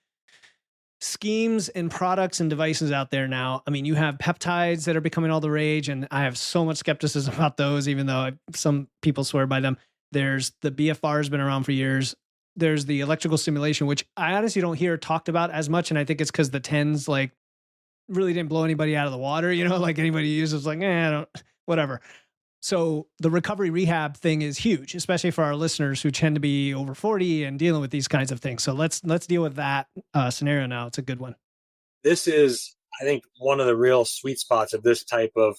S1: schemes and products and devices out there now. I mean, you have peptides that are becoming all the rage, and I have so much skepticism about those, even though some people swear by them. There's the BFR has been around for years. There's the electrical stimulation, which I honestly don't hear talked about as much. And I think it's because the TENS really didn't blow anybody out of the water, like anybody uses whatever. So the recovery rehab thing is huge, especially for our listeners who tend to be over 40 and dealing with these kinds of things. So let's deal with that scenario now. It's a good one. This
S2: is, I think, one of the real sweet spots of this type of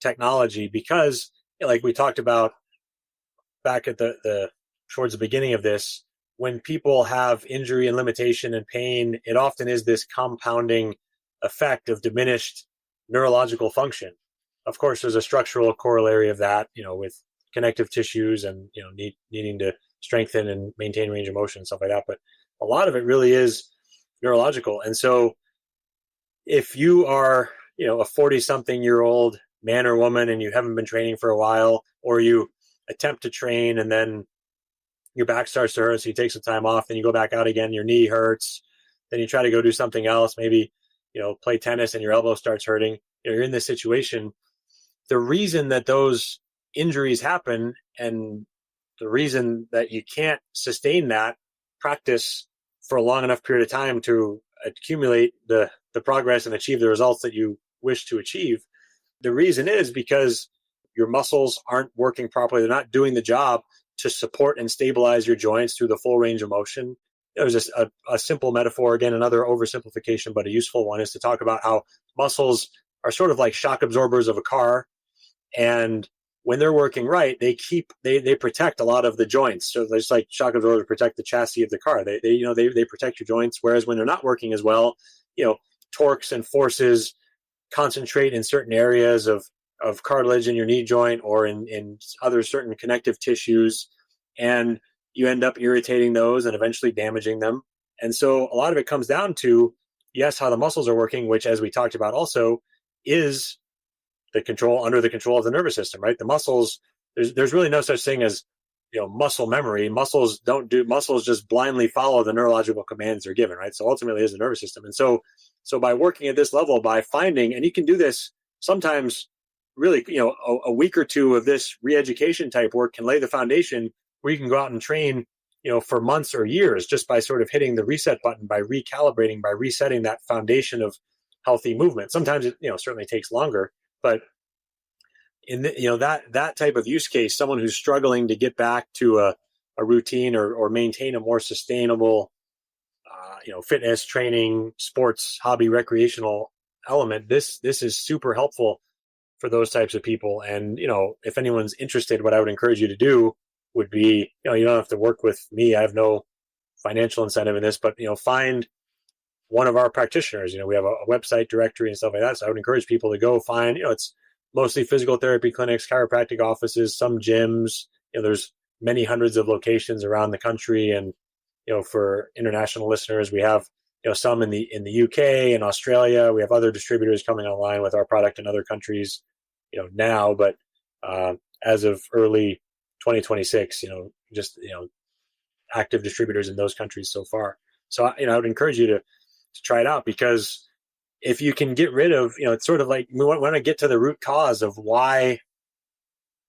S2: technology, because like we talked about back at towards the beginning of this, when people have injury and limitation and pain, it often is this compounding effect of diminished neurological function. Of course, there's a structural corollary of that, with connective tissues and, needing to strengthen and maintain range of motion and stuff like that. But a lot of it really is neurological. And so if you are, a 40-something-year-old man or woman and you haven't been training for a while, or you attempt to train and then your back starts to hurt, so you take some time off, then you go back out again, your knee hurts, then you try to go do something else, maybe, play tennis and your elbow starts hurting, you're in this situation. The reason that those injuries happen, and the reason that you can't sustain that practice for a long enough period of time to accumulate the progress and achieve the results that you wish to achieve, the reason is because your muscles aren't working properly. They're not doing the job to support and stabilize your joints through the full range of motion. There's a simple metaphor, again, another oversimplification, but a useful one, is to talk about how muscles are sort of like shock absorbers of a car. And when they're working right, they protect a lot of the joints. So just like shock absorbers protect the chassis of the car, they protect your joints. Whereas when they're not working as well, torques and forces concentrate in certain areas of cartilage in your knee joint or in other certain connective tissues, and you end up irritating those and eventually damaging them. And so a lot of it comes down to, yes, how the muscles are working, which, as we talked about also, is under the control of the nervous system, right? The muscles, there's really no such thing as, muscle memory. Muscles just blindly follow the neurological commands they're given, right? So ultimately it's the nervous system. And so by working at this level, by finding, and you can do this sometimes really, a week or two of this re-education type work can lay the foundation where you can go out and train, for months or years, just by sort of hitting the reset button, by recalibrating, by resetting that foundation of healthy movement. Sometimes it, certainly takes longer, but in that type of use case, someone who's struggling to get back to a routine or maintain a more sustainable, fitness, training, sports, hobby, recreational element, this is super helpful for those types of people. And, if anyone's interested, what I would encourage you to do would be, you don't have to work with me. I have no financial incentive in this, but, find one of our practitioners. We have a website directory and stuff like that. So I would encourage people to go find, it's mostly physical therapy clinics, chiropractic offices, some gyms. There's many hundreds of locations around the country. And, for international listeners, we have, some in the UK and Australia. We have other distributors coming online with our product in other countries, now, but as of early 2026, just, active distributors in those countries so far. So, I would encourage you to try it out, because if you can get rid of, it's sort of like we want to get to the root cause of why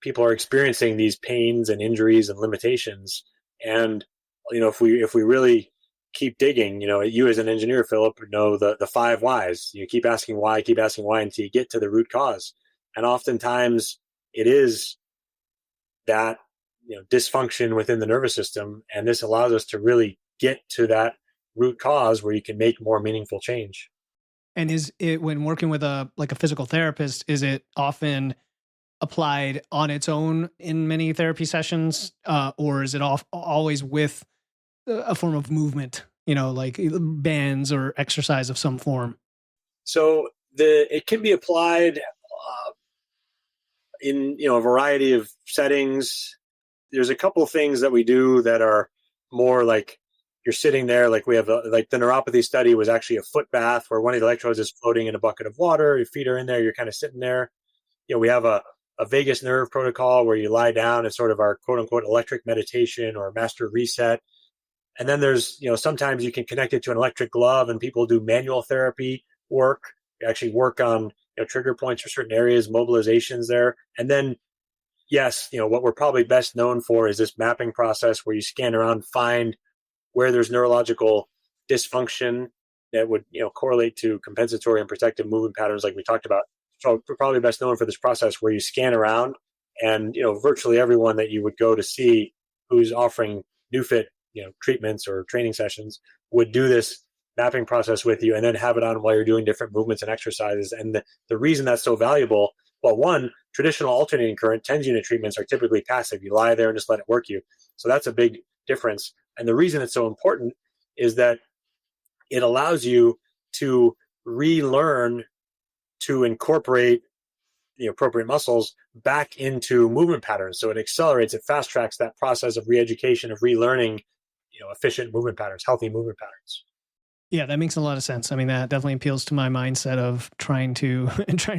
S2: people are experiencing these pains and injuries and limitations. And, if we really keep digging, you as an engineer, Philip, know the 5 whys. You keep asking why until you get to the root cause. And oftentimes it is that, dysfunction within the nervous system. And this allows us to really get to that root cause where you can make more meaningful change.
S1: And is it, when working with a physical therapist, is it often applied on its own in many therapy sessions, or is it always with a form of movement, like bands or exercise of some form?
S2: So it can be applied in a variety of settings. There's a couple of things that we do that are more like you're sitting there, like we have like the neuropathy study was actually a foot bath where one of the electrodes is floating in a bucket of water. Your feet are in there. You're kind of sitting there. We have a vagus nerve protocol where you lie down. It's sort of our quote unquote electric meditation or master reset. And then there's, sometimes you can connect it to an electric glove, and people do manual therapy work. You actually work on trigger points for certain areas, mobilizations there. And then, yes, what we're probably best known for is this mapping process where you scan around, find where there's neurological dysfunction that would, correlate to compensatory and protective movement patterns like we talked about. So we're probably best known for this process where you scan around, and, virtually everyone that you would go to see who's offering NeuFit, treatments or training sessions would do this mapping process with you and then have it on while you're doing different movements and exercises. And the reason that's so valuable, well, one, traditional alternating current 10 unit treatments are typically passive. You lie there and just let it work you. So that's a big difference. And the reason it's so important is that it allows you to relearn to incorporate the appropriate muscles back into movement patterns. So it accelerates, it fast tracks that process of re-education, of relearning, efficient movement patterns, healthy movement patterns.
S1: Yeah, that makes a lot of sense. I mean, that definitely appeals to my mindset of trying to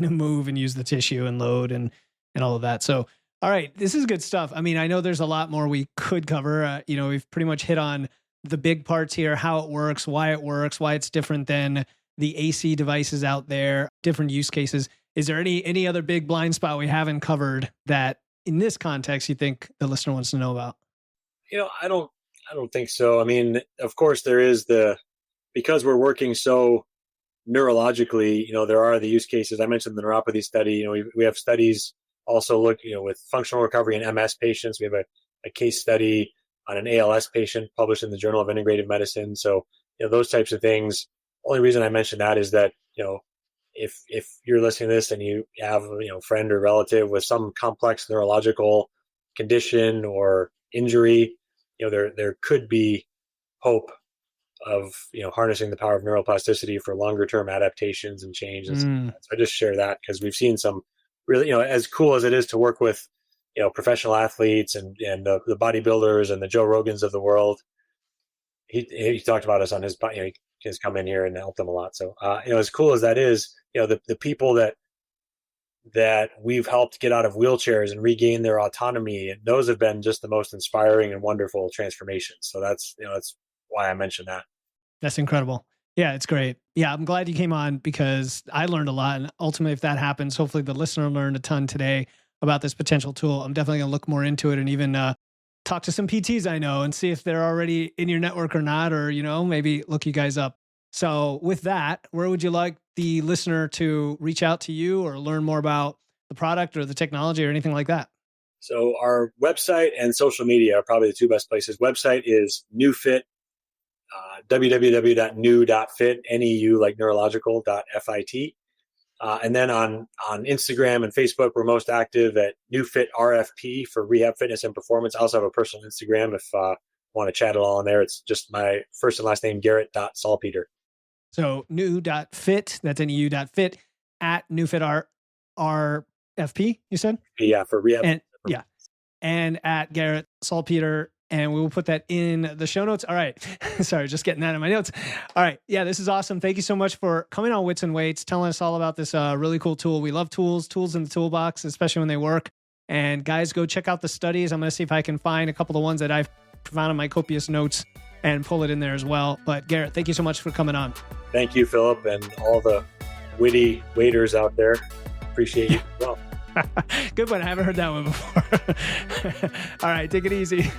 S1: move and use the tissue and load and all of that. So, all right, this is good stuff. I mean, I know there's a lot more we could cover. We've pretty much hit on the big parts here, how it works, why it's different than the AC devices out there, different use cases. Is there any other big blind spot we haven't covered that in this context you think the listener wants to know about?
S2: I don't think so. I mean, of course there is because we're working so neurologically, there are the use cases. I mentioned the neuropathy study. We have studies also with functional recovery in MS patients. We have a case study on an ALS patient published in the Journal of Integrative Medicine. So, those types of things. Only reason I mention that is that, if you're listening to this and you have a friend or relative with some complex neurological condition or injury, there could be hope of harnessing the power of neuroplasticity for longer term adaptations and change. And so I just share that because we've seen some really, as cool as it is to work with professional athletes and the bodybuilders and the Joe Rogans of the world. He talked about us on his has come in here and helped them a lot. So as cool as that is, the people that we've helped get out of wheelchairs and regain their autonomy, and those have been just the most inspiring and wonderful transformations. So that's why I mentioned that.
S1: That's incredible. Yeah, it's great. Yeah, I'm glad you came on because I learned a lot. And ultimately, if that happens, hopefully the listener learned a ton today about this potential tool. I'm definitely going to look more into it and even talk to some PTs I know and see if they're already in your network or not, or, maybe look you guys up. So with that, where would you like the listener to reach out to you or learn more about the product or the technology or anything like that?
S2: So our website and social media are probably the two best places. Website is NeuFit, www.new.fit, N-E-U like neurological.fit. And then on Instagram and Facebook, we're most active at NeuFit RFP for rehab, fitness, and performance. I also have a personal Instagram if want to chat it all on there. It's just my first and last name, Garrett.Salpeter.
S1: So new.fit, that's NEU.fit, at NeuFit RFP, you said?
S2: Yeah, for rehab.
S1: And at Garrett Salpeter. And we will put that in the show notes. All right. Sorry, just getting that in my notes. All right. Yeah, this is awesome. Thank you so much for coming on Wits and Weights, telling us all about this really cool tool. We love tools in the toolbox, especially when they work. And guys, go check out the studies. I'm going to see if I can find a couple of ones that I've found in my copious notes and pull it in there as well. But Garrett, thank you so much for coming on.
S2: Thank you, Philip, and all the witty waiters out there. Appreciate you as well.
S1: Good one. I haven't heard that one before. All right. Take it easy.